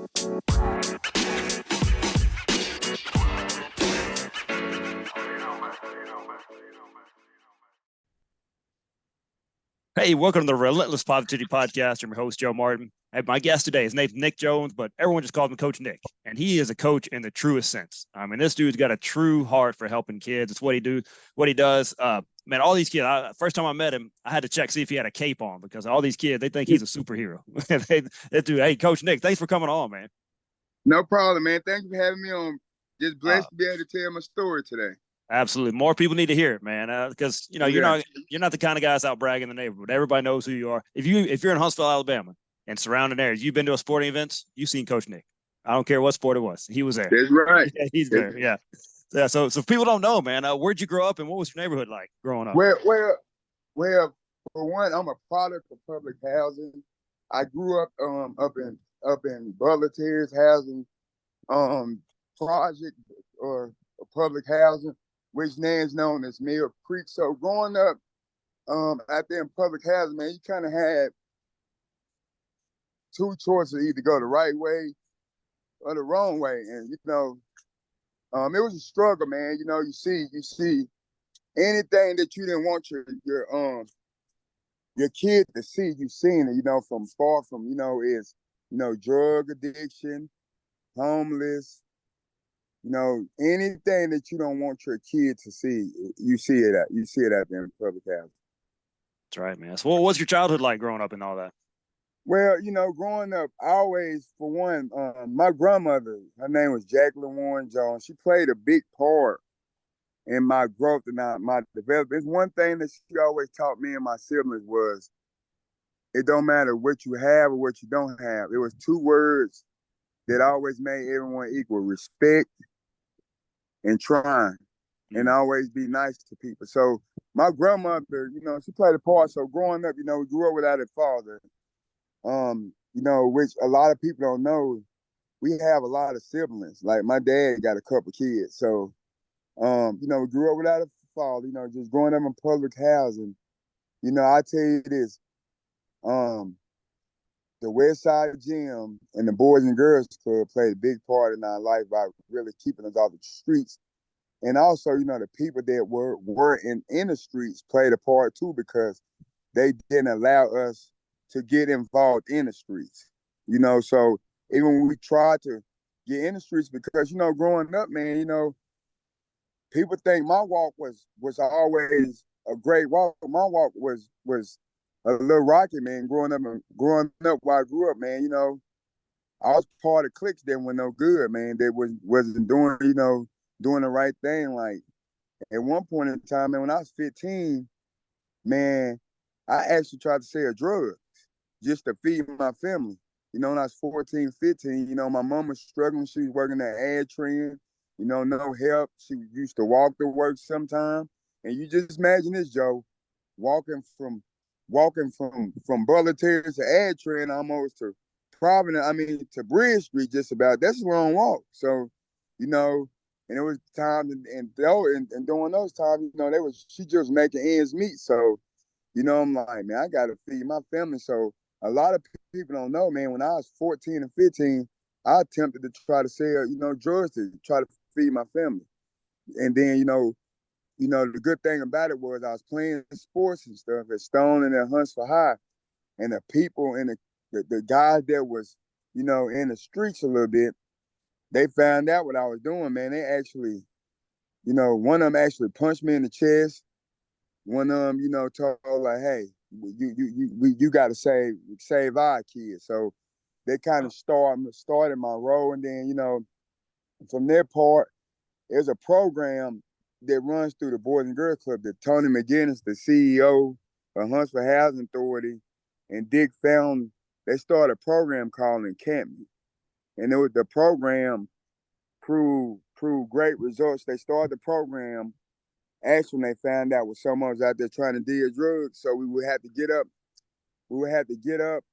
Hey, welcome to the Relentless Positivity Podcast. I'm your host, Joe Martin. My guest today, his name's Nick Jones, but everyone just calls him Coach Nick. And he is a coach in the truest sense. I mean, this dude's got a true heart for helping kids. It's what he does. Man, all these kids, first time I met him, I had to check, see if he had a cape on, because all these kids, they think he's a superhero. they do. Hey, Coach Nick, thanks for coming on, man. No problem, man. Thank you for having me on. Just blessed to be able to tell my story today. Absolutely. More people need to hear it, man. Because you're not the kind of guys out bragging in the neighborhood. Everybody knows who you are. If you're in Huntsville, Alabama, and surrounding areas, you've been to a sporting events, you've seen Coach Nick. I don't care what sport it was. He was there. That's right. Yeah, he's there. Yeah. Yeah. So people don't know, man. Where'd you grow up, and what was your neighborhood like growing up? Well, for one, I'm a product of public housing. I grew up up in Butler Terrace housing project or public housing, which now is known as Mill Creek. So growing up out there in public housing, man, you kind of had two choices: either go the right way or the wrong way. And it was a struggle, man. You see anything that you didn't want your kid to see, you seen it. From far from is drug addiction, homeless. Anything that you don't want your kid to see, you see it out there in public housing. That's right, man. So what was your childhood like growing up and all that? Well, growing up, I always, for one, my grandmother, her name was Jacqueline Warren Jones. She played a big part in my growth and my development. It's one thing that she always taught me and my siblings was, it don't matter what you have or what you don't have. It was two words that always made everyone equal: respect and trying, and always be nice to people. So my grandmother, she played a part. So growing up, we grew up without a father. Which a lot of people don't know. We have a lot of siblings. Like my dad got a couple kids. So, we grew up without a father, just growing up in public housing. I tell you this, the West Side Gym and the Boys and Girls Club played a big part in our life by really keeping us off the streets. And also, the people that were in the streets played a part too, because they didn't allow us to get involved in the streets. So even when we tried to get in the streets, because, growing up, man, people think my walk was always a great walk. My walk was a little rocky, man. Growing up where I grew up, man, I was part of cliques that were no good, man. They wasn't doing, doing the right thing. Like at one point in time, man, when I was 15, man, I actually tried to sell drugs just to feed my family. When I was 14, 15, my mom was struggling. She was working at Ad Trend, no help. She used to walk to work sometime. And you just imagine this, Joe, walking from Butler Terrace to Ad Trend almost to Providence, to Bridge Street just about. That's a long walk. So, and it was times and during those times, she just making ends meet. So, I'm like, man, I gotta feed my family. So a lot of people don't know, man, when I was 14 and 15, I attempted to try to sell, drugs to try to feed my family. And then, the good thing about it was I was playing sports and stuff at Stone and at Huntsville High. And the people and the guys that was, in the streets a little bit, they found out what I was doing, man. They actually, one of them actually punched me in the chest. One of them, told like, hey, you got to save our kids. So they kind of started my role. And then, from their part, there's a program that runs through the Boys and Girls Club that Tony McGinnis, the CEO of Huntsville Housing Authority, and Dick Fountain, they started a program called Encampment. And the program proved great results. They started the program actually when they found out was someone was out there trying to deal drugs. So we would have to get up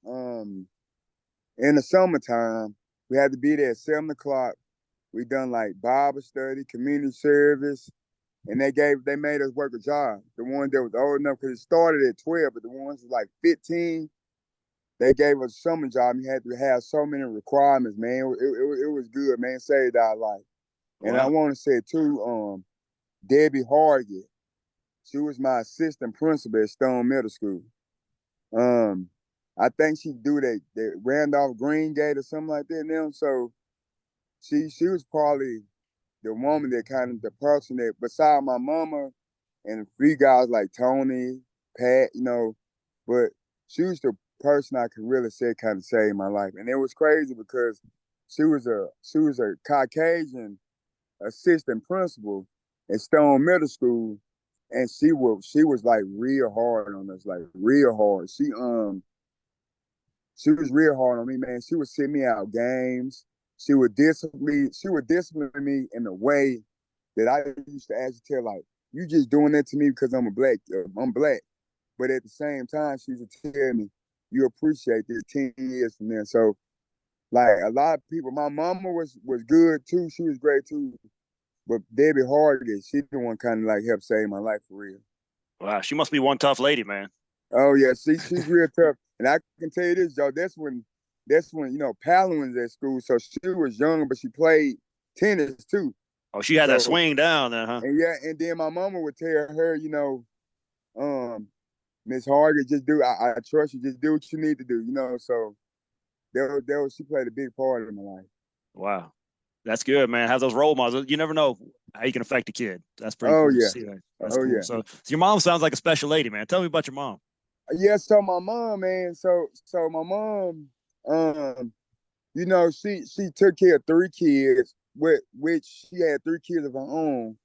in the summertime. We had to be there at 7 o'clock. We done like Bible study, community service, and they made us work a job. The ones that was old enough, because it started at 12, but the ones that was like 15, they gave us a summer job. You had to have so many requirements, man. It was good, man. Saved our life. And I Wow. want to say too, Debbie Hargett. She was my assistant principal at Stone Middle School. I think she do that Randolph Green Gate or something like that now. So she was probably the woman that kind of the person that beside my mama and a few guys like Tony, Pat, but she was the person I could really say kind of saved my life. And it was crazy because she was a Caucasian assistant principal at Stone Middle School, and she was like real hard on us, like real hard. She was real hard on me, man. She would sit me out games. She would discipline me in a way that I used to actually tell, like, you just doing that to me because I'm I'm black. But at the same time, she used to tell me, you appreciate this 10 years from there. So, like, a lot of people, my mama was good too. She was great too. But Debbie Hargett, she the one kind of like helped save my life for real. Wow. She must be one tough lady, man. Oh yeah, she's real tough. And I can tell you this, Joe, that's when Palin was at school. So she was young, but she played tennis too. Oh, she had that So swing down there, huh? and yeah, and then my mama would tell her, um, Miss Hargett, just I trust you, just do what you need to do, So she played a big part in my life. Wow. That's good, man. Have those role models. You never know how you can affect a kid. That's pretty Oh cool to yeah. see that. That's Oh cool. yeah. So your mom sounds like a special lady, man. Tell me about your mom. Yeah, so my mom, man, so my mom, she took care of three kids, which she had three kids of her own,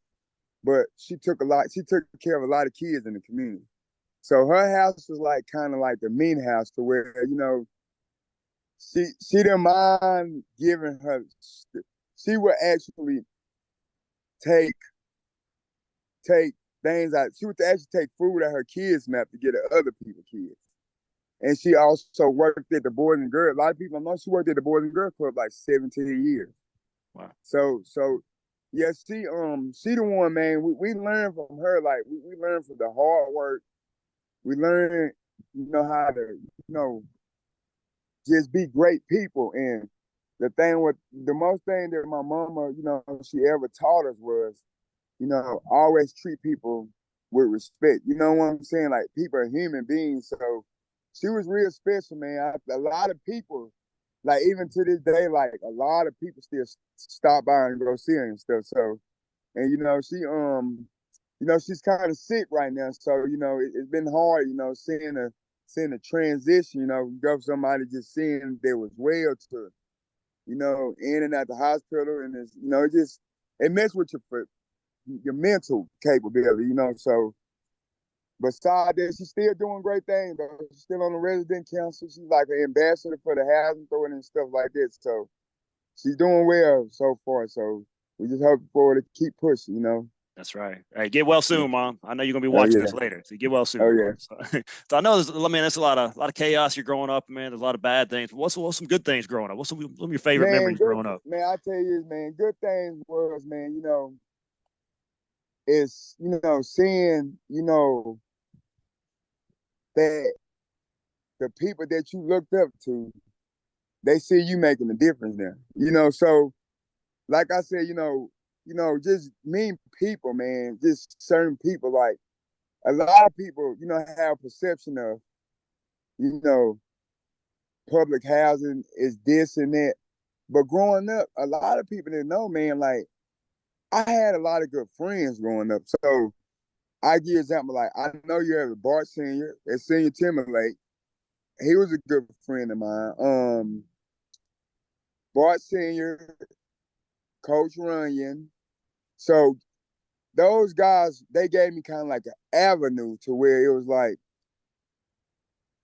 but she took care of a lot of kids in the community. So her house was like kind of like the mean house to where, she didn't mind giving her she would actually take take things out. She would actually take food at her kids' map to get at other people's kids. And she also worked at the Boys and Girls. A lot of people know she worked at the Boys and Girls Club like 17 years. Wow. So yeah, she the one, man. We learned from her, like we learned from the hard work. We learned, how to, just be great people. And the most thing that my mama, she ever taught us was, always treat people with respect. You know what I'm saying? Like people are human beings. So she was real special, man. A lot of people, like even to this day, like a lot of people still stop by and go see her and stuff. So, and she's kind of sick right now. So, it's been hard, seeing a transition, go from somebody just seeing there was well to, in and out the hospital, and it's, it messed with your mental capability, So, besides that, she's still doing great things, though. She's still on the resident council. She's like an ambassador for the housing authority and stuff like that. So, she's doing well so far. So, we just hope for her to keep pushing. That's right. Hey, get well soon, Mom. I know you're gonna be Oh watching yeah. this later, so get well soon. Oh yeah. So I know there's a lot of chaos. You're growing up, man. There's a lot of bad things. What's some good things growing up? What's some of your favorite Man, memories growing up? man, I tell you, man, good things was, man, it's seeing, that the people that you looked up to, they see you making a difference there. So like I said, just mean people, man, just certain people, like a lot of people, have perception of, you know, public housing is this and that. But growing up, a lot of people didn't know, man, like I had a lot of good friends growing up. So I give example, like I know you have a Bart Senior at Senior Timberlake. He was a good friend of mine. Bart Senior, Coach Runyon. So those guys, they gave me kind of like an avenue to where it was like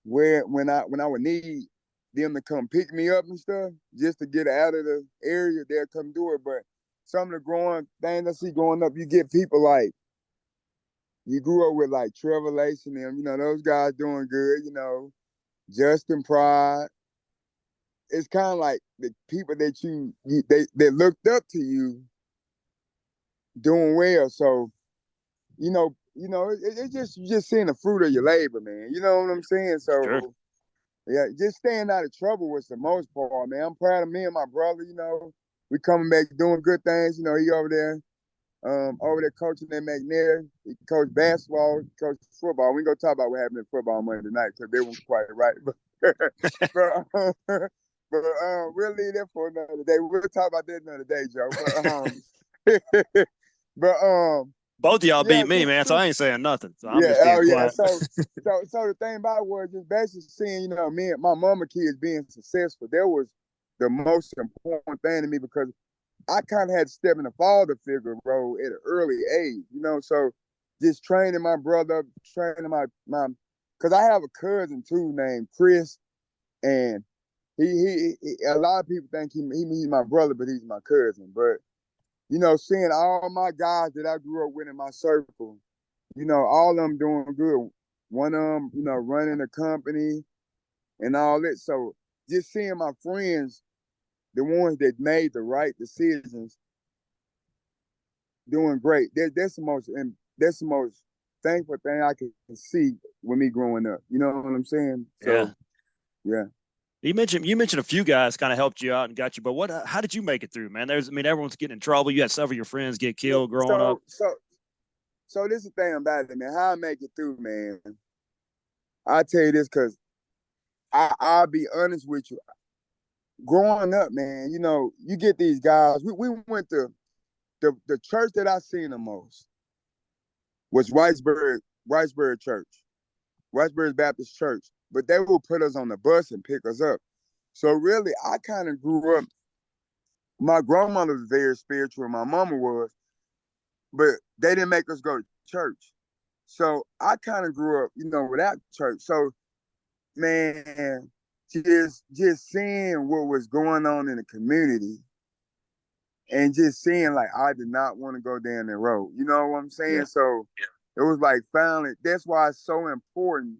where when I would need them to come pick me up and stuff, just to get out of the area, they'll come do it. But some of the growing things I see growing up, you get people like you grew up with like Trevor Lace and them, those guys doing good, Justin Pride. It's kind of like the people that they looked up to you doing well. So, it's just you just seeing the fruit of your labor, man. You know what I'm saying? Sure. So Yeah, just staying out of trouble was the most part, man. I'm proud of me and my brother, you know. We coming back doing good things. You know, he over there coaching at McNair. He coached basketball, he coached football. We ain't gonna talk about what happened in football Monday night because they weren't quite right. We'll leave that for another day. We'll talk about that another day, Joe. But Both of y'all yeah, beat me, man, so I ain't saying nothing. So I'm yeah, just being oh yeah. quiet. So the thing about it was just basically seeing, you know, me and my mama kids being successful. That was the most important thing to me because I kind of had to step in the father figure role at an early age, you know. So just training my brother, training my because I have a cousin too named Chris, and he a lot of people think he's my brother, but he's my cousin. But you know, seeing all my guys that I grew up with in my circle, you know, all of them doing good. One of them, you know, running a company and all that. So just seeing my friends, the ones that made the right decisions, doing great. That's the most thankful thing I can see with me growing up. You know what I'm saying? Yeah. So yeah. You mentioned a few guys kind of helped you out and got you, but how did you make it through, man? Everyone's getting in trouble. You had several of your friends get killed growing up. So this is the thing about it, man. How I make it through, man. I tell you this because I'll be honest with you. Growing up, man, you know, you get these guys. We went to the church that I seen the most was Riceburg Church, Riceburg Baptist Church. But they will put us on the bus and pick us up. So really, I kind of grew up. My grandmother was very spiritual, and my mama was, but they didn't make us go to church. So I kind of grew up, you know, without church. So man, just seeing what was going on in the community and just seeing like I did not want to go down that road. You know what I'm saying? Yeah. So it was like finally, that's why it's so important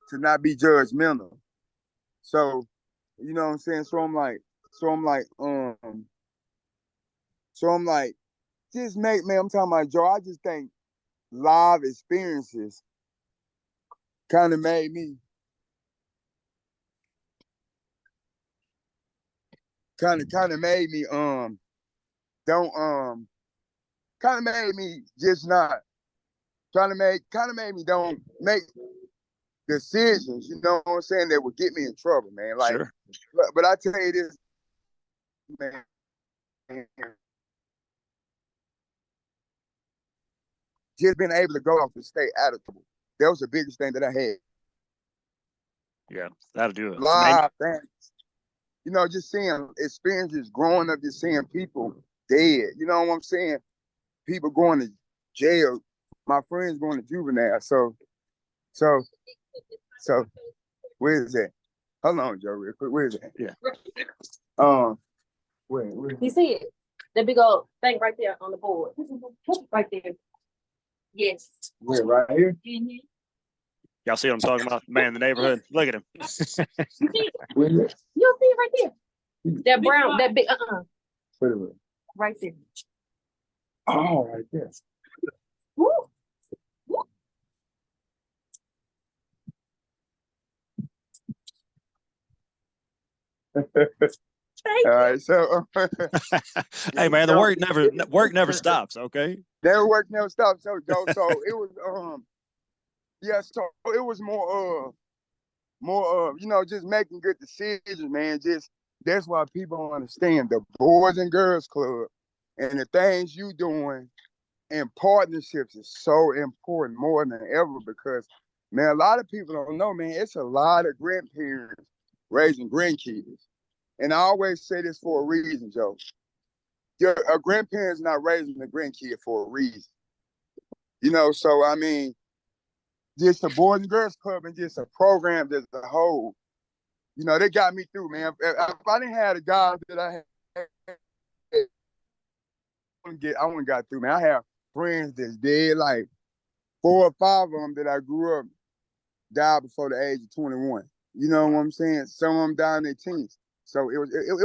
to not be judgmental. So, you know what I'm saying? So I'm like, so I'm like, just make man, I'm talking about Joe. I just think live experiences kind of made me kind of made me don't kind of made me just not kind of made me don't make decisions, you know what I'm saying, that would get me in trouble, man. Like, Sure. but I tell you this, man, just being able to go off and stay out of trouble. That was the biggest thing that I had. Yeah, that'll do it. So, man, Live things, you know, just seeing experiences growing up, just seeing people dead. You know what I'm saying? People going to jail. My friends going to juvenile. So, so, where is that? Hold on, Joe, real quick. Where is that? Yeah. Where? You see it? That big old thing right there on the board. Right there. Yes. Where, right here? Mm-hmm. y'all see what I'm talking about? Man in the neighborhood. Look at him. You see it? You'll see it right there. That brown, that big, Where? right there. Oh, right there. Woo. Woo. All right, so Hey, man, the work never stops. Okay. that work never stops. So Joe, so it was yeah, so it was more you know, just making good decisions, man. Just that's why people don't understand the Boys and Girls Club and the things you doing and partnerships is so important more than ever because man, a lot of people don't know, man, it's a lot of grandparents raising grandkids. And I always say this for a reason, Joe. A grandparent's not raising a grandkid for a reason. You know, so I mean, just the Boys and Girls Club and just a program as a whole, you know, they got me through, man. If I didn't have the guys that I had, I wouldn't got through, man. I have friends that's dead, like 4 or 5 of them that I grew up died before the age of 21. You know what I'm saying? Some of them died in their teens. So it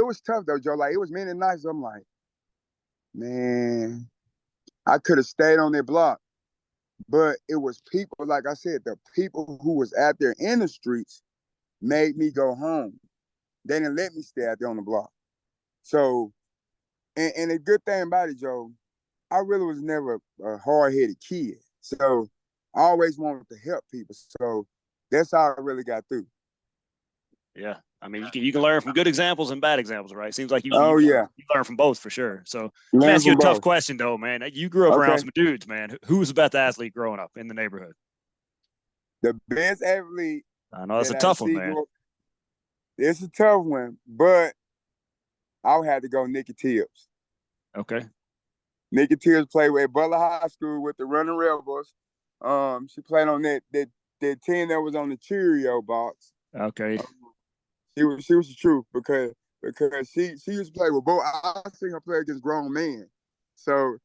was tough though, Joe. Like it was many nights I'm like, man, I could have stayed on that block. But it was people, like I said, the people who was out there in the streets made me go home. They didn't let me stay out there on the block. So, and the good thing about it, Joe, I really was never a hard-headed kid. So I always wanted to help people. So that's how I really got through. Yeah. I mean, you can learn from good examples and bad examples, right? Seems like you learn from both for sure. So let me ask you a tough question though, man. You grew up around some dudes, man. Who was the best athlete growing up in the neighborhood? The best athlete. I know that's a tough one, man. It's a tough one, but I would have to go Nikki Tibbs. Okay. Nikki Tibbs played at Butler High School with the Running Rebels. She played on that team that was on the Cheerio box. Okay. She was the truth because she used to play with both. I seen her play against grown men. So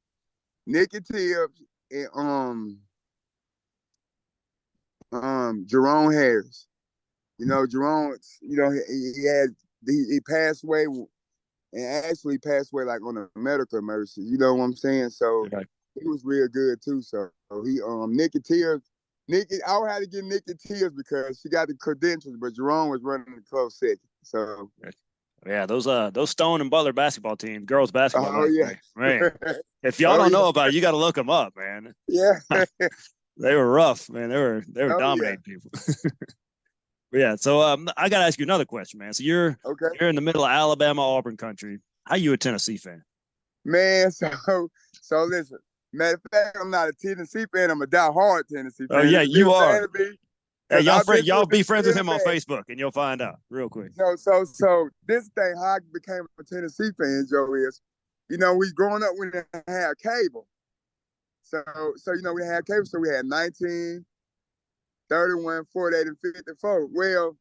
Nikki Tibbs and Jerome Harris. You know, Jerome, you know, he passed away and actually passed away like on a medical emergency. You know what I'm saying? So he was real good too. So he Nikki Tibbs, I would have to get Nikki Tibbs because she got the credentials, but Jerome was running the close second. So yeah, those Stone and Butler basketball teams, girls basketball. Oh yeah, man. If y'all don't know about it, you got to look them up, man. Yeah, they were rough, man. They were dominating people. Yeah, so I got to ask you another question, man. So you're in the middle of Alabama, Auburn country. How you a Tennessee fan? Man, so listen. Matter of fact, I'm not a Tennessee fan. I'm a diehard Tennessee fan. Oh yeah, you are. Hey, y'all be friends with him on bad. Facebook, and you'll find out real quick. So this thing, how I became a Tennessee fan, Joe, is, you know, we growing up, we didn't have cable. So you know, we had cable, so we had 19, 31, 48, and 54. Well,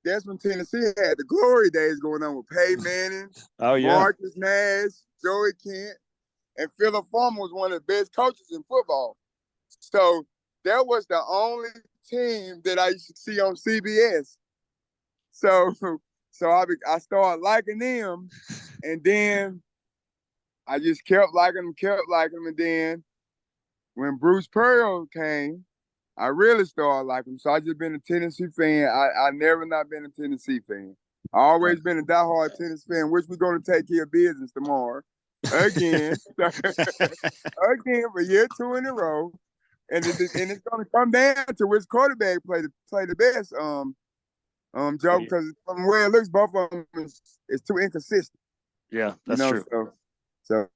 that's when Tennessee had the glory days going on with Peyton Manning, Marcus Nash, Joey Kent, and Philip Farmer was one of the best coaches in football. So that was the only team that I used to see on CBS. So I started liking them, and then I just kept liking them, and then when Bruce Pearl came, I really started liking him. So I just been a Tennessee fan. I never not been a Tennessee fan. I always been a diehard Tennessee fan, which we're going to take care of business tomorrow. Again. Again for year 2 in a row. And it's going to come down to which quarterback play the best, Joe, because from the way it looks, both of them is too inconsistent. Yeah, that's true. So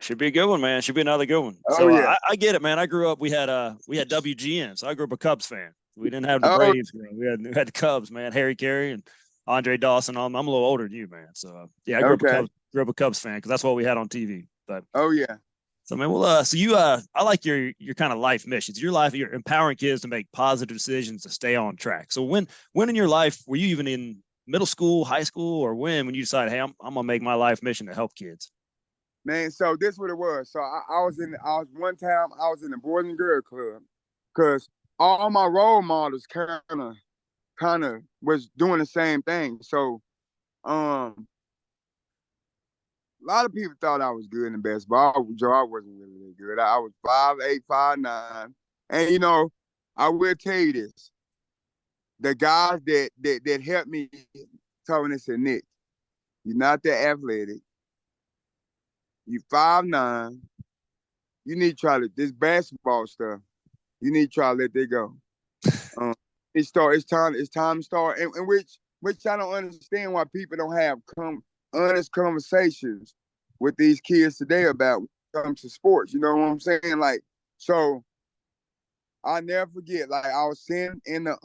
should be a good one, man. Should be another good one. Oh, so yeah. I get it, man. I grew up. We had WGN, so I grew up a Cubs fan. We didn't have the Braves. We had the Cubs, man. Harry Carey and Andre Dawson. I'm a little older than you, man. So yeah, I grew up a Cubs fan because that's what we had on TV. But yeah. So man, well, so you I like your kind of life missions. You're empowering kids to make positive decisions to stay on track. So when in your life were you even in middle school, high school, or when you decided, hey, I'm gonna make my life mission to help kids? Man, so this is what it was. So I was in the Boys and Girls Club because all my role models kind of was doing the same thing. So a lot of people thought I was good in basketball. Joe, I wasn't really good. I was 5'8", 5'9". And you know, I will tell you this. The guys that helped me told me, they said, Nick, you're not that athletic. You 5'9". You need to try this basketball stuff. You need to try to let that go. It's time to start, and which I don't understand why people don't have honest conversations with these kids today about when it comes to sports. You know what I'm saying? Like, so I'll never forget. Like, I was sitting in the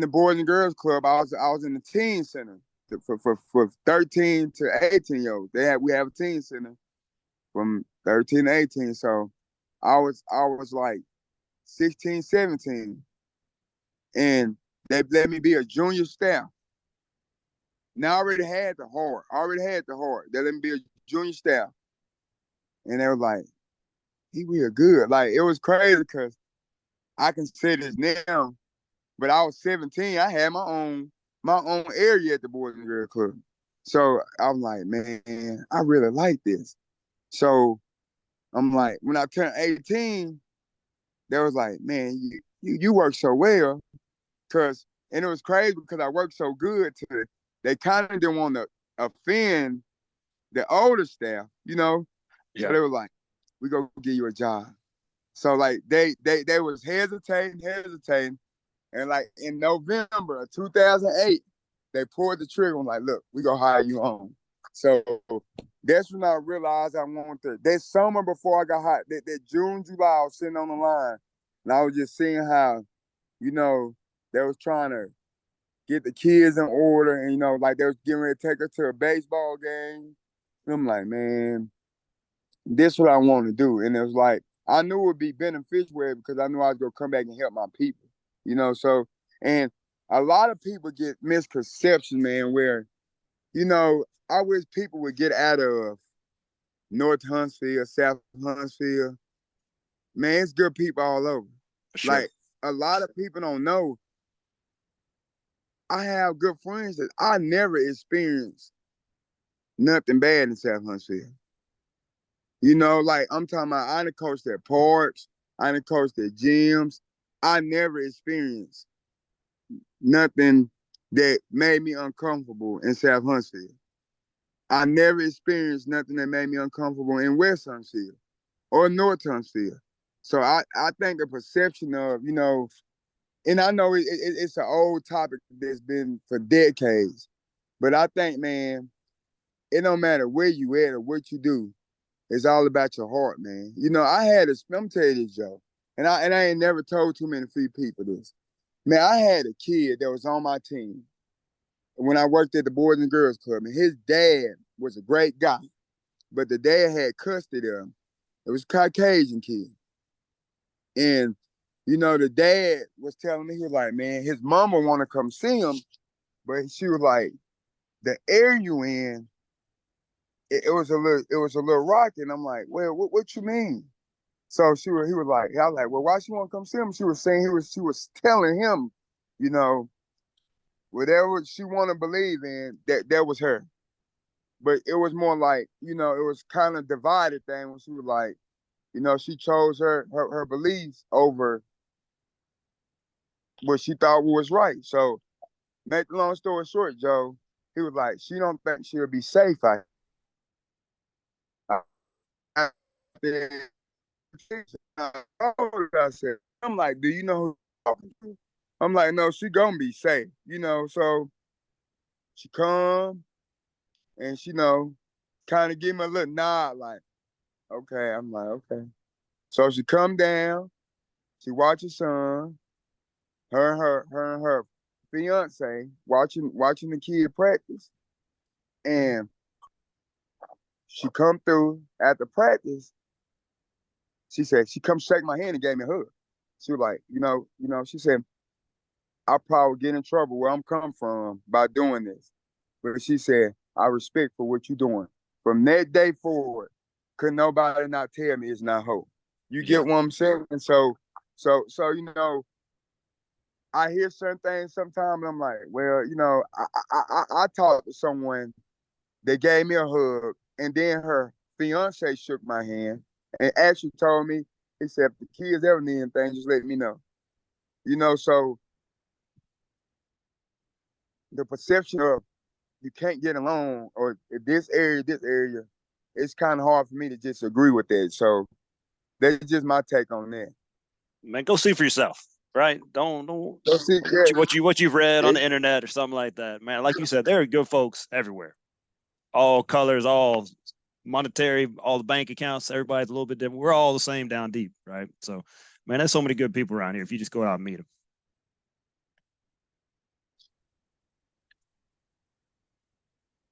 Boys and Girls Club. I was in the teen center for 13 to 18 year olds. We have a teen center from 13 to 18. So I was like 16, 17. And they let me be a junior staff. Now I already had the heart. They let me be a junior staff. And they were like, he real good. Like, it was crazy because I can say this now, but I was 17. I had my own area at the Boys and Girls Club. So I'm like, man, I really like this. So I'm like, when I turned 18, they was like, man, you work so well. And it was crazy because I worked so good they kind of didn't want to offend the older staff, you know? Yeah. So they were like, we gonna give you a job. So like they was hesitating. And like in November of 2008, they pulled the trigger and like, look, we gonna hire you on. So that's when I realized I wanted to. That summer before I got hired, that June, July, I was sitting on the line and I was just seeing how, you know, they was trying to get the kids in order and, you know, like they was getting ready to take her to a baseball game. And I'm like, man, this is what I want to do. And it was like, I knew it would be beneficial because I knew I was going to come back and help my people, you know? So, and a lot of people get misconceptions, man, where, you know, I wish people would get out of North Huntsville, South Huntsville. Man, it's good people all over. Sure. Like, a lot of people don't know. I have good friends that I never experienced nothing bad in South Huntsville. You know, like I'm talking about, I done coached at parks, I done coached at gyms. I never experienced nothing that made me uncomfortable in South Huntsville. I never experienced nothing that made me uncomfortable in West Huntsville or North Huntsville. So I think the perception of, you know, and I know it's an old topic that's been for decades, but I think, man, it don't matter where you at or what you do. It's all about your heart, man. You know, I'm tell you this, Joe, and I ain't never told too many free people this. Man, I had a kid that was on my team when I worked at the Boys and Girls Club, and his dad was a great guy, but the dad had custody of him. It was a Caucasian kid. And, you know, the dad was telling me, he was like, man, his mama want to come see him, but she was like, the area you in, it was a little rocky. And I'm like, well, what you mean? So he was like, I was like, well, why she want to come see him? She was saying she was telling him, you know, whatever she want to believe in, that was her. But it was more like, you know, it was kind of divided thing when she was like, you know, she chose her beliefs over what she thought was right. So, make the long story short, Joe, he was like, she don't think she'll be safe out there. I said, I'm like, do you know who you're talking to? I'm like, no, she gonna be safe, you know. So she come and she, you know, kind of give me a little nod, like, okay. I'm like, okay. So she come down, she watch her son, her fiance watching the kid practice, and she come through at the practice. She said she come shake my hand and gave me a hug. She was like, you know, she said, I probably get in trouble where I'm come from by doing this. But she said, I respect for what you're doing. From that day forward, could nobody not tell me it's not hope. You get what I'm saying? And so, you know, I hear certain things sometimes, and I'm like, well, you know, I talked to someone that gave me a hug, and then her fiance shook my hand and actually told me, he said, if the kids ever need anything, just let me know. You know, so the perception of you can't get along or this area, it's kind of hard for me to just agree with that. So that's just my take on that. Man, go see for yourself, right? Don't go see, what you've read on the internet or something like that, man. Like you said, there are good folks everywhere, all colors, all monetary, all the bank accounts. Everybody's a little bit different. We're all the same down deep, right? So, man, there's so many good people around here. If you just go out and meet them.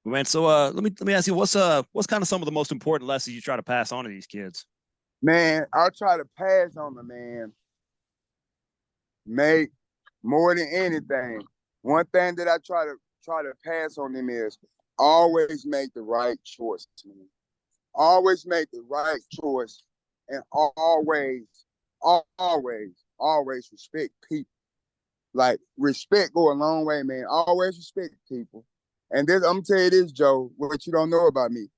Man, so let me ask you, what's kind of some of the most important lessons you try to pass on to these kids? Man, I'll try to pass on them, man. Make more than anything. One thing that I try to pass on them is always make the right choice, man. Always make the right choice, and always respect people. Like, respect go a long way, man. Always respect people. And this, I'm gonna tell you this, Joe, what you don't know about me.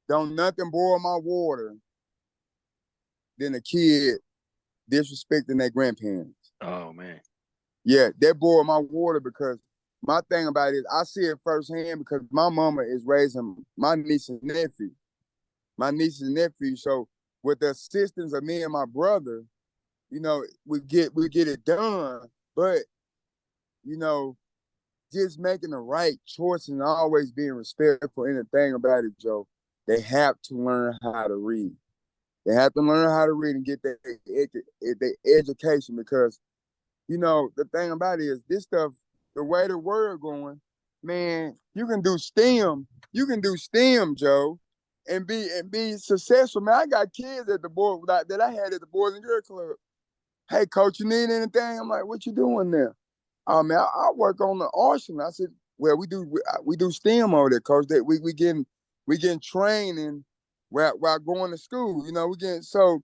Don't nothing boil my water than a kid disrespecting their grandparents. Oh man. Yeah, that boiled my water because my thing about it is I see it firsthand because my mama is raising my niece and nephew. My niece and nephew. So with the assistance of me and my brother, we get it done. But, you know, just making the right choice and always being respectful. And the thing about it, Joe, they have to learn how to read. They have to learn how to read and get their education because, the thing about it is this stuff, the way the world going, man, you can do STEM. You can do STEM, Joe, and be successful. Man, I got kids at the board that I had at the Boys and Girls Club. Hey, coach, you need anything? I'm like, what you doing there? Oh man, I work on the arsenal. I said, well, we do STEM over there, coach. That we getting training while going to school. We getting so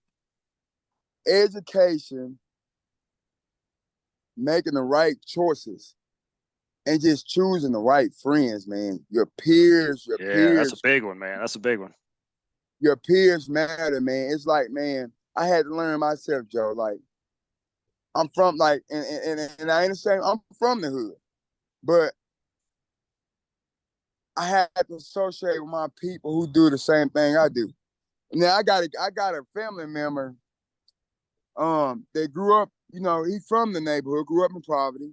education, making the right choices, and just choosing the right friends, man. Your peers, your Yeah, that's a peers, big one, man. That's a big one. your peers matter, man. It's like, man, I had to learn myself, Joe. Like, I'm from and I understand I'm from the hood, but I had to associate with my people who do the same thing I do. Now I got a family member that grew up, he's from the neighborhood, grew up in poverty,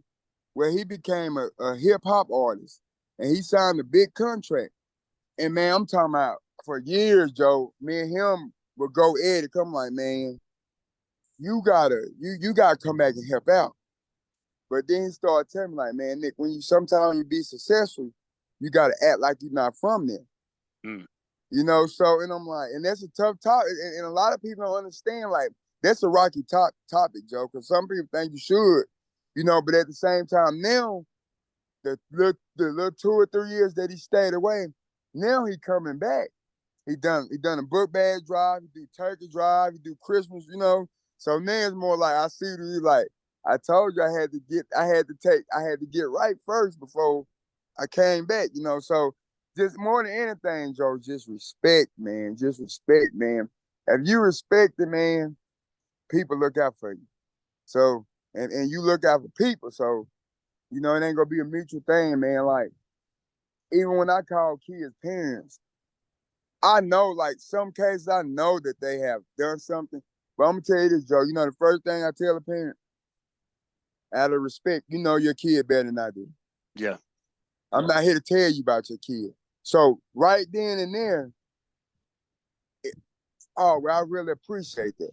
where he became a hip hop artist and he signed a big contract. And man, I'm talking about for years, Joe, me and him would go at it, come like, man, you gotta come back and help out. But then he started telling me like, man, Nick, when sometimes you be successful, you gotta act like you're not from there. Mm. So, and I'm like, and that's a tough topic. And a lot of people don't understand, like, that's a rocky topic, Joe, because some people think you should, but at the same time, now, the little 2 or 3 years that he stayed away, now he coming back. He done a book bag drive, he do turkey drive, he do Christmas. So now it's more like I see you like, I told you I had to get right first before I came back. So just more than anything, Joe, just respect, man. Just respect, man. If you respect it, man, people look out for you. So and you look out for people. So, it ain't gonna be a mutual thing, man. Like, even when I call kids parents, I know, like, some cases I know that they have done something. But I'm gonna tell you this, Joe. The first thing I tell a parent, out of respect, you know your kid better than I do. Yeah. I'm not here to tell you about your kid. So right then and there, well, I really appreciate that.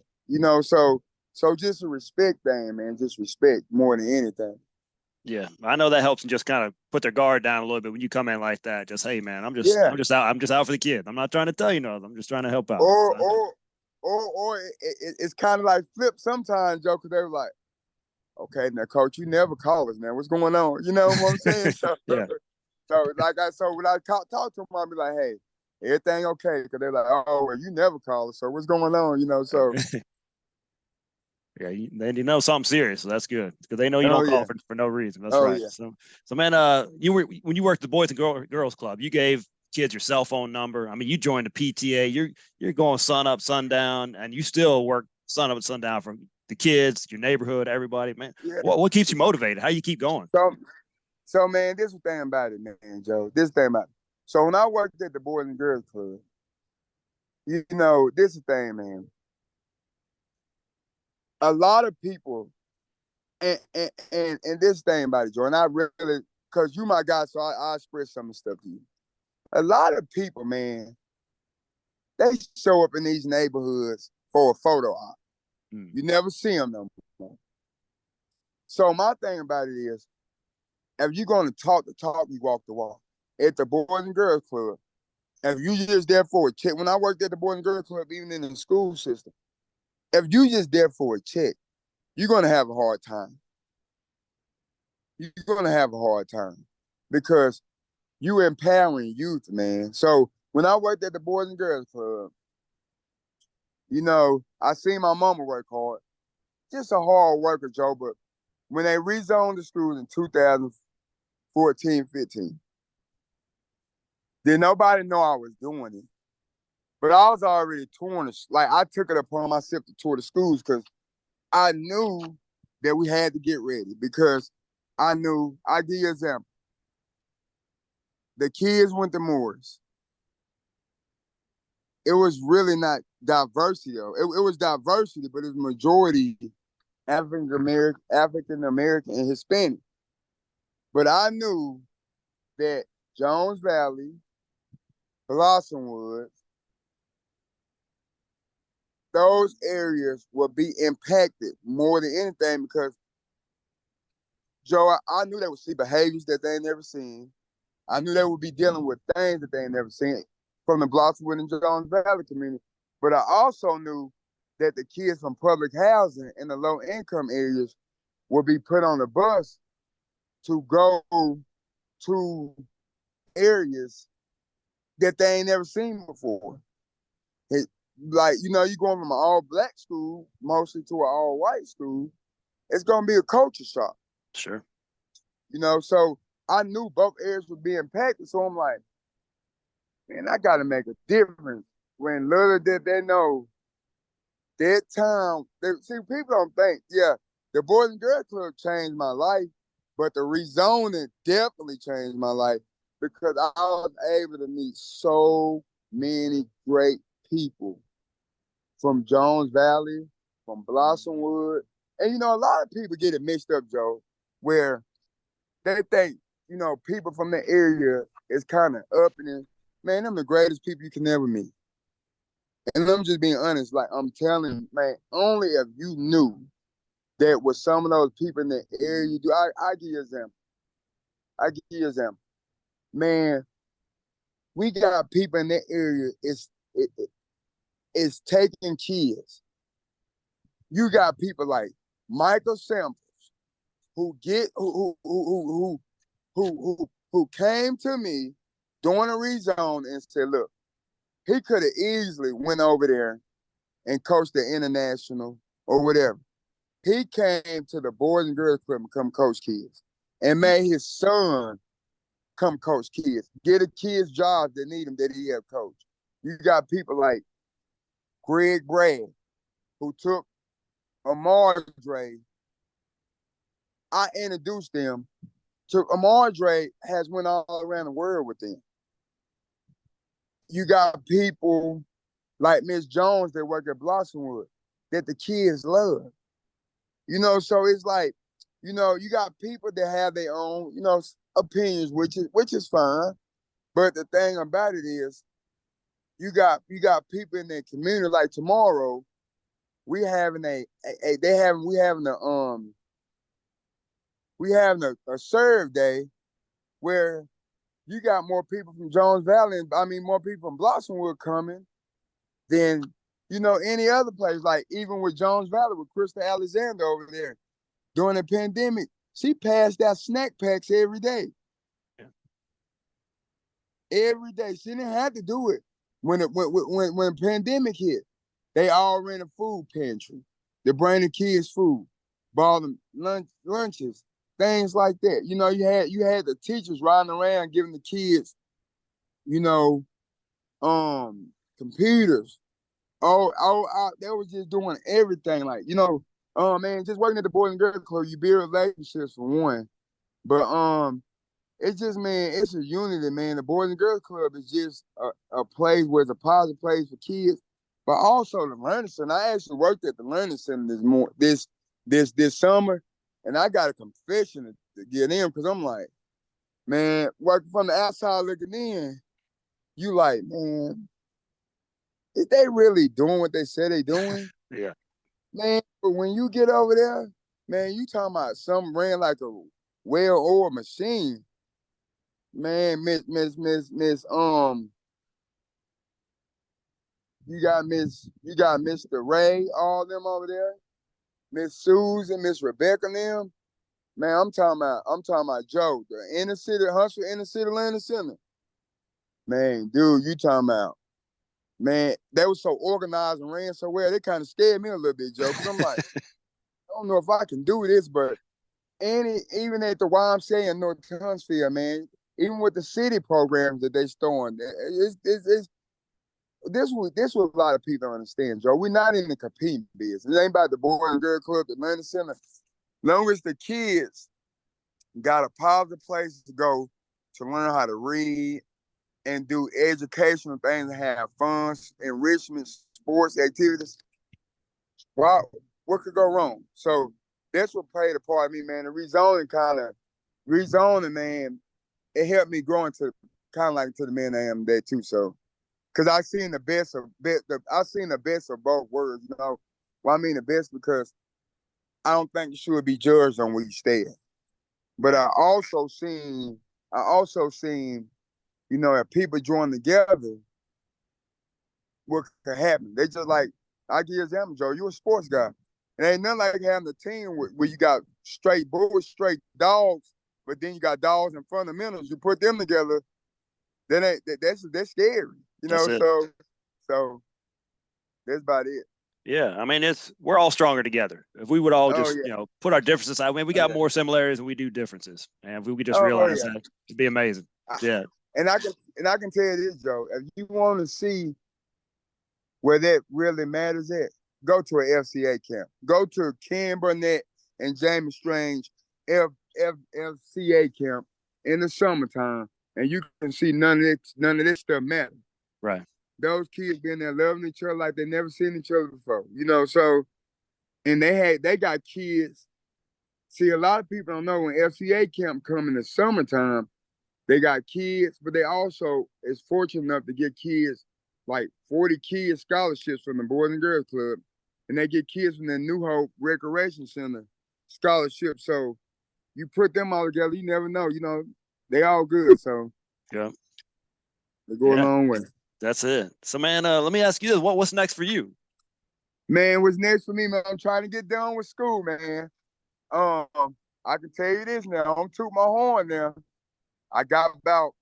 So just a respect thing, man. Just respect more than anything. Yeah, I know that helps them just kind of put their guard down a little bit when you come in like that. Just, hey, man, I'm just, Yeah. I'm just out. I'm just out for the kid. I'm not trying to tell you nothing. I'm just trying to help out. Or So, or it's kind of like flip sometimes, Joe, because they were like, okay, now coach, you never call us, man. What's going on? You know what I'm saying? So, yeah, so when I talk to them, I'll be like, hey, everything okay? Because they're like, oh, well, you never call us, so what's going on? So, yeah, then you know something serious. So that's good because they know you oh don't call yeah, for no reason. That's oh right. yeah, So man, when you worked the Boys and Girls Club, you gave kids your cell phone number. I mean, you joined the PTA. You're going sun up, sundown, and you still work sun up and sundown for the kids, your neighborhood, everybody. Man, yeah. what keeps you motivated? How you keep going? So man, this is the thing about it, man, Joe. This thing about it. So when I worked at the Boys and Girls Club, this is the thing, man. A lot of people, and this thing about it, Joe, and I really, because you my guy, so I express some of the stuff to you. A lot of people, man, they show up in these neighborhoods for a photo op. You never see them no more. So my thing about it is, if you're going to talk the talk, you walk the walk. At the Boys and Girls Club, if you just there for a check, when I worked at the Boys and Girls Club, even in the school system, if you just there for a check, you're going to have a hard time. You're going to have a hard time because you empowering youth, man. So when I worked at the Boys and Girls Club, I seen my mama work hard. Just a hard worker, Joe. But when they rezoned the schools in 2014, 15, did nobody know I was doing it. But I was already torn. Like, I took it upon myself to tour the schools because I knew that we had to get ready because I knew, I'll give you an example. The kids went to Morris. It was really not diversity though. It was diversity, but it was majority African American, and Hispanic. But I knew that Jones Valley, Blossomwood, those areas would be impacted more than anything because Joe, I knew they would see behaviors that they ain't never seen. I knew they would be dealing with things that they ain't never seen from the Blossomwood and Jones Valley community. But I also knew that the kids from public housing in the low income areas would be put on the bus to go to areas that they ain't never seen before. Like, you know, you going from an all black school mostly to an all white school, it's gonna be a culture shock. Sure. You know, so I knew both areas would be impacted. So I'm like, man, I gotta make a difference. When little did they know that time, see, people don't think, yeah, the Boys and Girls Club changed my life, but the rezoning definitely changed my life because I was able to meet so many great people from Jones Valley, from Blossomwood. And, you know, a lot of people get it mixed up, Joe, where they think, you know, people from the area is kind of up and man, them the greatest people you can ever meet. And I'm just being honest, like I'm telling you, man, only if you knew that with some of those people in the area you do, I give you an example. I give you an example. Man, we got people in that area is taking kids. You got people like Michael Samples who came to me during a rezone and said, look, he could have easily went over there and coached the international or whatever. He came to the Boys and Girls Club and come coach kids and made his son come coach kids, get the kids jobs that need him that he have coached. You got people like Greg Brad, who took Amar Dre. I introduced them to Amar Dre has went all around the world with them. You got people like Miss Jones that work at Blossomwood that the kids love. You know, so it's like, you know, you got people that have their own, you know, opinions, which is fine. But the thing about it is, you got people in their community. Like tomorrow, we having a serve day where you got more people from Jones Valley, and I mean more people from Blossomwood coming than, you know, any other place. Like even with Jones Valley, with Krista Alexander over there during the pandemic, she passed out snack packs every day. Yeah. Every day. She didn't have to do it when the pandemic hit. They all ran a food pantry. They bring the kids food, bought them lunches, things like that. You know, you had the teachers riding around giving the kids, you know, computers. They was just doing everything. Like, you know, man, just working at the Boys and Girls Club, you build relationships for one. But it's just, man, it's a unity, man. The Boys and Girls Club is just a place where it's a positive place for kids, but also the Learning Center. I actually worked at the Learning Center this summer, and I got a confession to get in because I'm like, man, working from the outside looking in, you like, man, is they really doing what they say they doing? Yeah. Man, but when you get over there, man, you talking about something ran like a well-oiled machine. Man, Miss, you got Mr. Ray, all them over there, Miss Susan, Miss Rebecca, and them. Man, I'm talking about Joe, the inner city, Huntsville inner city learning center. Man, dude, you talking about, man, they were so organized and ran so well, they kind of scared me a little bit, Joe, because I'm like, I don't know if I can do this, but even at the YMCA in North Huntsville, man, even with the city programs that they starting, this what a lot of people don't understand, Joe. We're not in the competing business. It ain't about the Boys and Girls Club, the Learning Center. long as the kids got a positive place to go to learn how to read and do educational things and have fun, enrichment, sports activities, wow, what could go wrong? So that's what played a part of me, man. The rezoning, man, it helped me grow into kind of like to the man I am today too. So, cause I seen the best of both worlds. You know, well, I mean the best because I don't think you should be judged on where you stand. But I also seen, you know, if people join together, what could happen? They just like, I give you an example, Joe. You a sports guy. It ain't nothing like having a team where you got straight bulls, straight dogs, but then you got dogs and fundamentals. You put them together, that's scary. You That's know, it. so that's about it. Yeah, I mean, we're all stronger together. If we would all Oh just, yeah. put our differences aside. I mean, we got Yeah. more similarities than we do differences. And if we could just Oh realize yeah. that, it'd be amazing. Yeah. And I can tell you this, Joe. If you want to see where that really matters at, go to an FCA camp. Go to Ken Burnett and Jamie Strange FCA camp in the summertime, and you can see none of this stuff matter. Right. Those kids been there loving each other like they never seen each other before. You know, so and they got kids. See, a lot of people don't know when FCA camp come in the summertime, they got kids, but they also is fortunate enough to get kids like 40 kids scholarships from the Boys and Girls Club, and they get kids from the New Hope Recreation Center scholarship. So you put them all together, you never know. You know, they all good. So Yeah. they go a Yeah. long way. That's it. So, man, let me ask you this: what's next for you? Man, what's next for me, man? I'm trying to get done with school, man. Um, I can tell you this now. I'm toot my horn now. I got about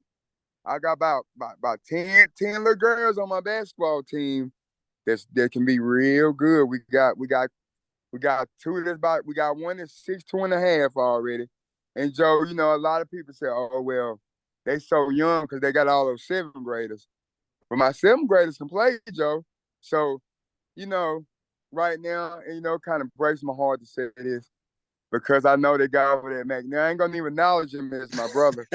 about 10 little girls on my basketball team that can be real good. We got two that's about we got one that's 6'2.5" already. And Joe, you know, a lot of people say, oh well, they so young because they got all those seventh graders. But my seventh graders can play, Joe. So, you know, right now, and you know, kind of breaks my heart to say this because I know they got over there, Mac. Now I ain't gonna even acknowledge him as my brother.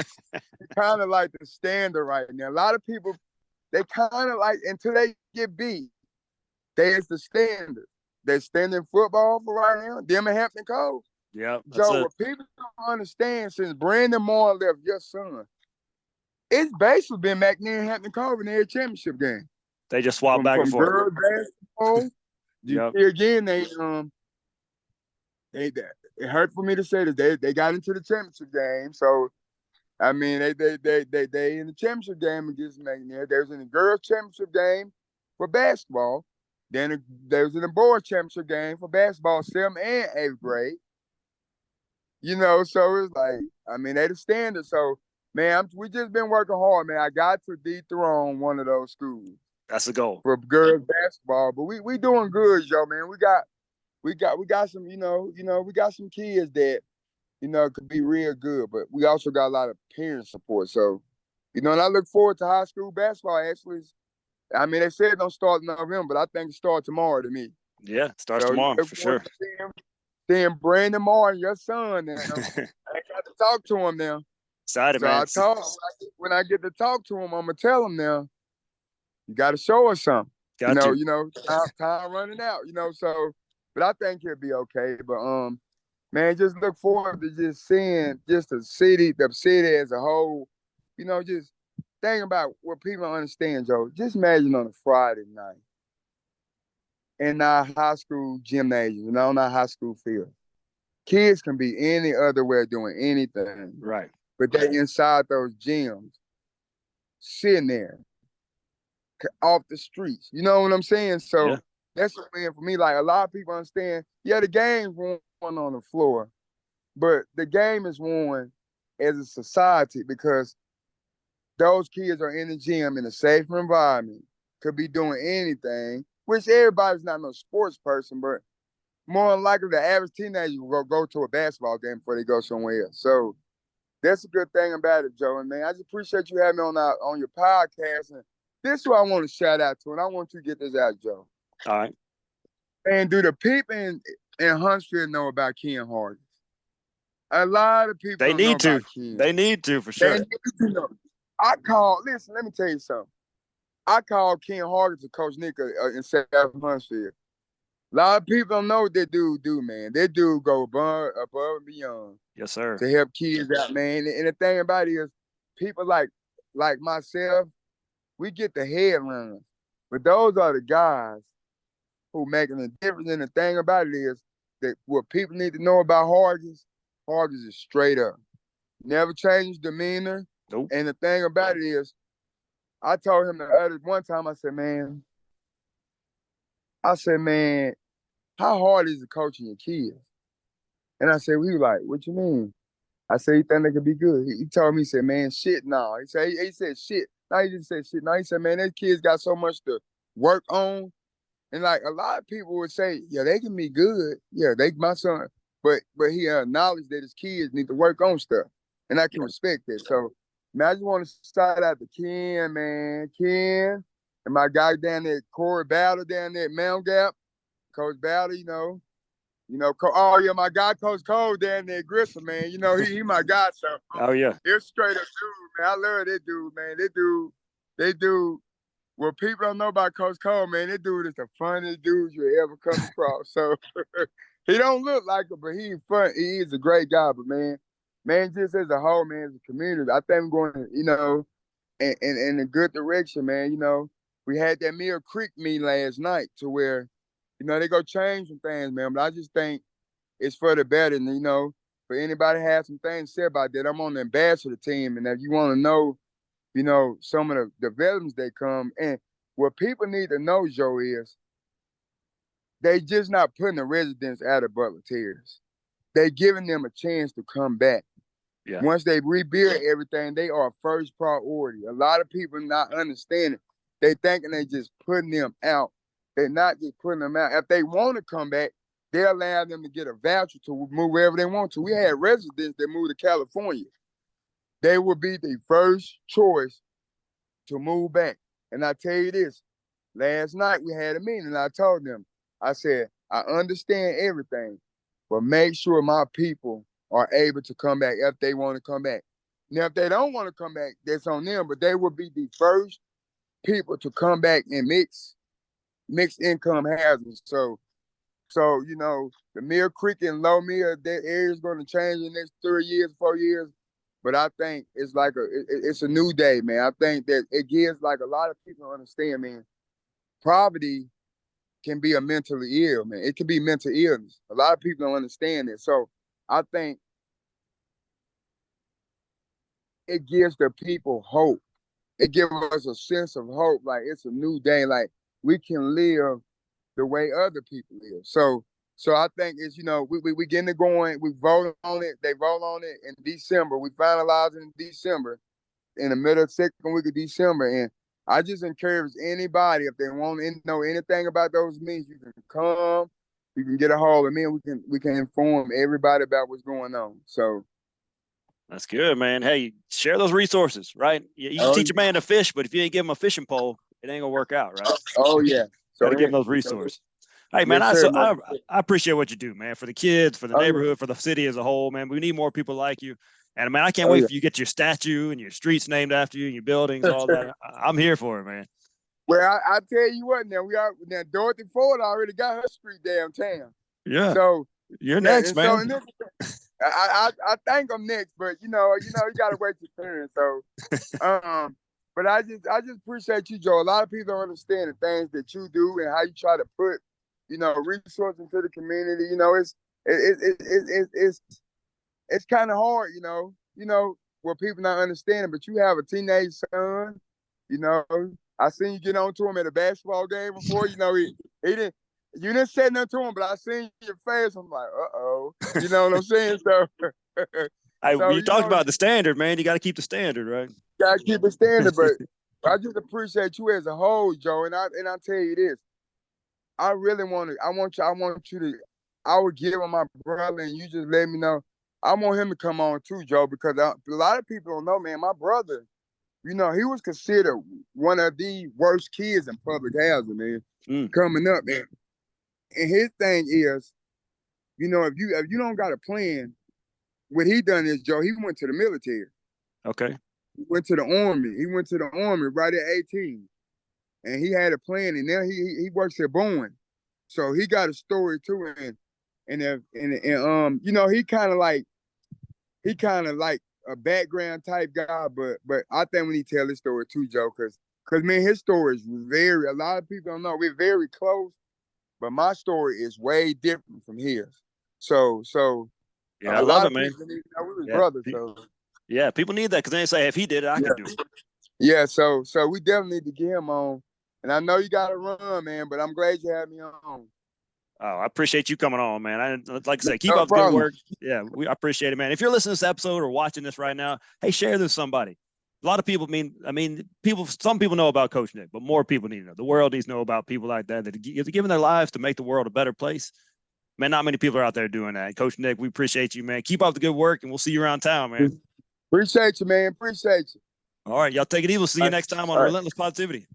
Kind of like the standard right now. A lot of people, they kind of like until they get beat, they is the standard. They're standing football for right now. Them and Hampton Cove. Yeah, that's Joe, it. what people don't understand since Brandon Moore left your son, it's basically been McNair and Hampton Cove in their championship game. They just swap back and From forth. girls basketball, you Yep. see again, it hurt for me to say this. They got into the championship game. So I mean, they in the championship game against McNair. They was in the girls' championship game for basketball. Then they was in the boys' championship game for basketball, 7th and 8th grade. You know, so it's like, I mean, they the standard. So, man, we just been working hard, man. I got to dethrone one of those schools That's the goal. for girls basketball, but we doing good, yo, man. We got some, we got some kids that could be real good, but we also got a lot of parent support. So, and I look forward to high school basketball. Actually, I mean, they said it don't start in November, but I think it starts tomorrow to me. Yeah, it starts So, tomorrow look for forward sure. to seeing Brandon Martin, your son, now. I ain't got to talk to him now. Excited, So man. I told him when I get to talk to him, I'm gonna tell him now. You got to show us something. Got to. Time running out. So, but I think he'll be okay. But man, just look forward to just seeing just the city as a whole. Just think about what people understand, Joe. Just imagine on a Friday night in our high school gymnasium, on our high school field. Kids can be any other way doing anything, Right. but they inside those gyms, sitting there off the streets. You know what I'm saying? So Yeah. that's what for me. Like a lot of people understand, yeah, the game's won on the floor, but the game is won as a society because those kids are in the gym in a safer environment, could be doing anything, which everybody's not no sports person, but more than likely the average teenager will go to a basketball game before they go somewhere else. So that's a good thing about it, Joe. And man, I just appreciate you having me on your podcast. And this is what I want to shout out to, and I want you to get this out, Joe. All right. And do the people in Huntsville know about Ken Hardy? A lot of people They don't know need to. about kids. They need to for They sure. need to know. Listen, let me tell you something. I called Ken Hargis to Coach Nick in South Huntsville. A lot of people don't know what that dude do, man. That dude go above and beyond Yes, sir. to help kids out, man. And the thing about it is, people like myself, we get the headlines. But those are the guys who making a difference. And the thing about it is that what people need to know about Hargis is straight up. Never changed demeanor. Nope. And the thing about it is, I told him the other one time, I said, man, how hard is it coaching your kids? And I said, well, he was like, what you mean? I said, you think they could be good? He told me, he said, man, shit, no. He said, shit. No, he didn't say shit. No, he said, man, those kids got so much to work on. And like a lot of people would say, yeah, they can be good. Yeah, my son. But he acknowledged that his kids need to work on stuff. And I can respect that. So, man, I just want to shout out to Ken, man. Ken and my guy down there, Corey Battle down there at Mount Gap. Coach Battle, my guy, Coach Cole down there at Grissom, man. He my guy. So, Oh yeah. He's straight up dude, man. I love that dude, man. That dude. What people don't know about Coach Cole, man, that dude is the funniest dude you ever come across. So he don't look like it, but he's fun. He is a great guy. But man, just as a whole, man, as a community, I think we're going, in a good direction, man. We had that Mill Creek meeting last night to where, they go change some things, man. But I just think it's for the better. And, for anybody to have some things to say about that, I'm on the ambassador team. And if you want to know, some of the developments they come. And what people need to know, Joe, is they just not putting the residents out of Butler Terrace. They giving them a chance to come back. Yeah. Once they rebuild everything, they are first priority. A lot of people not understanding. They thinking they just putting them out. They're not just putting them out. If they want to come back, they allow them to get a voucher to move wherever they want to. We had residents that moved to California. They will be the first choice to move back. And I tell you this, last night we had a meeting and I told them, I said, I understand everything, but make sure my people are able to come back if they want to come back. Now, if they don't want to come back, that's on them, but they will be the first people to come back and mixed income housing. So the Mill Creek and Low Mill, that area is going to change in the next 3 years, 4 years. But I think it's like it's a new day, man. I think that it gives like a lot of people understand, man, poverty can be a mentally ill, man. It can be mental illness. A lot of people don't understand it. So I think it gives the people hope. It gives us a sense of hope. Like it's a new day. Like we can live the way other people live. So I think it's, we getting it going. We vote on it. They vote on it in December. We finalize it in December, in the middle of the second week of December. And I just encourage anybody, if they want to know anything about those meetings, you can come, you can get a hold of me, and we can inform everybody about what's going on. So that's good, man. Hey, share those resources, right? You can teach a man to fish, but if you ain't give him a fishing pole, it ain't gonna work out, right? Oh yeah. Got to give them those resources. Hey, man, yes, I appreciate what you do, man, for the kids, for the neighborhood, for the city as a whole, man. We need more people like you. And, man, I can't wait for you to get your statue and your streets named after you and your buildings, all that. I'm here for it, man. Well, I tell you what, now Dorothy Ford already got her street downtown. Yeah. So you're next, man. I think I'm next, but you gotta wait your turn. So but I just appreciate you, Joe. A lot of people don't understand the things that you do and how you try to put, resources into the community. It's kind of hard, where people not understanding, but you have a teenage son, I seen you get on to him at a basketball game before, he didn't, you didn't say nothing to him, but I seen your face. I'm like, you know what I'm saying? So, you talked about the standard, man. You got to keep the standard, right? Got to keep the standard, but I just appreciate you as a whole, Joe. And I tell you this, I want you to, I would get with my brother and you just let me know. I want him to come on too, Joe, because a lot of people don't know, man, my brother, he was considered one of the worst kids in public housing, man, coming up, man. And his thing is, if you don't got a plan, what he done is, Joe, he went to the military. Okay. He went to the Army. He went to the Army right at 18. And he had a plan, and now he works at Boeing. So he got a story too. And you know, he kind of like a background type guy, but I think we need to tell his story too, Joe, because man, his story is a lot of people don't know. We're very close, but my story is way different from his. So yeah, I love it, man. We was brothers, so yeah, people need that because they say if he did it, I could do it. Yeah, so we definitely need to get him on. And I know you got to run, man, but I'm glad you had me on. Oh, I appreciate you coming on, man. Like I said, keep No up the good problem. work. Yeah, I appreciate it, man. If you're listening to this episode or watching this right now, hey, share this with somebody. A lot of people some people know about Coach Nick, but more people need to know. The world needs to know about people like that are giving their lives to make the world a better place. Man, not many people are out there doing that. Coach Nick, we appreciate you, man. Keep up the good work, and we'll see you around town, man. Appreciate you, man. Appreciate you. All right, y'all take it easy. We'll see you next time on Relentless Positivity.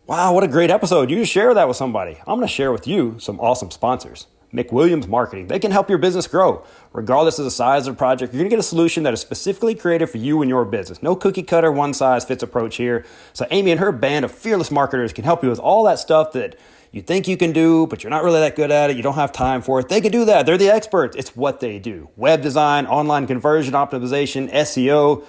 Wow, what a great episode. You just share that with somebody. I'm going to share with you some awesome sponsors. McWilliams Marketing. They can help your business grow. Regardless of the size of the project, you're going to get a solution that is specifically created for you and your business. No cookie cutter, one size fits approach here. So Amy and her band of fearless marketers can help you with all that stuff that you think you can do, but you're not really that good at it. You don't have time for it. They can do that. They're the experts. It's what they do. Web design, online conversion optimization, SEO,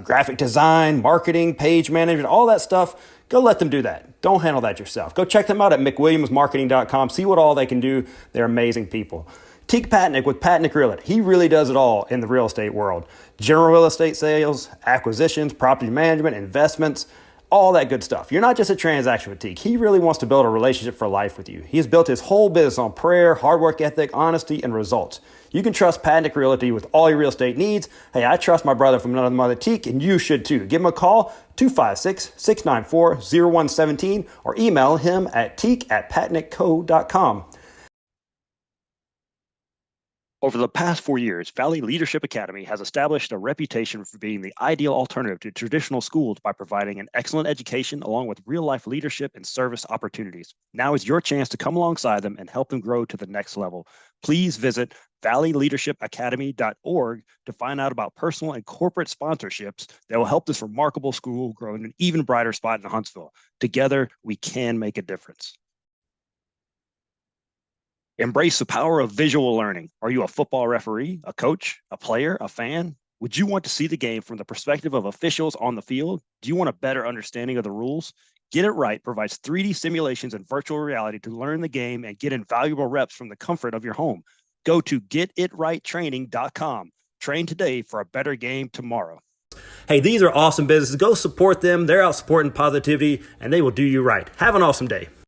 graphic design, marketing, page management, all that stuff. Go let them do that. Don't handle that yourself. Go check them out at McWilliamsMarketing.com. See what all they can do. They're amazing people. Teak Patnick with Patnick Realty. He really does it all in the real estate world. General real estate sales, acquisitions, property management, investments, all that good stuff. You're not just a transaction with Teak. He really wants to build a relationship for life with you. He has built his whole business on prayer, hard work ethic, honesty, and results. You can trust Patnick Realty with all your real estate needs. Hey, I trust my brother from another mother, Teak, and you should too. Give him a call, 256-694-0117, or email him at teak@patnickco.com. Over the past 4 years, Valley Leadership Academy has established a reputation for being the ideal alternative to traditional schools by providing an excellent education along with real-life leadership and service opportunities. Now is your chance to come alongside them and help them grow to the next level. Please visit valleyleadershipacademy.org to find out about personal and corporate sponsorships that will help this remarkable school grow in an even brighter spot in Huntsville. Together, we can make a difference. Embrace the power of visual learning. Are you a football referee, a coach, a player, a fan? Would you want to see the game from the perspective of officials on the field? Do you want a better understanding of the rules? Get It Right provides 3D simulations and virtual reality to learn the game and get invaluable reps from the comfort of your home. Go to getitrighttraining.com. Train today for a better game tomorrow. Hey, these are awesome businesses. Go support them. They're out supporting positivity, and they will do you right. Have an awesome day.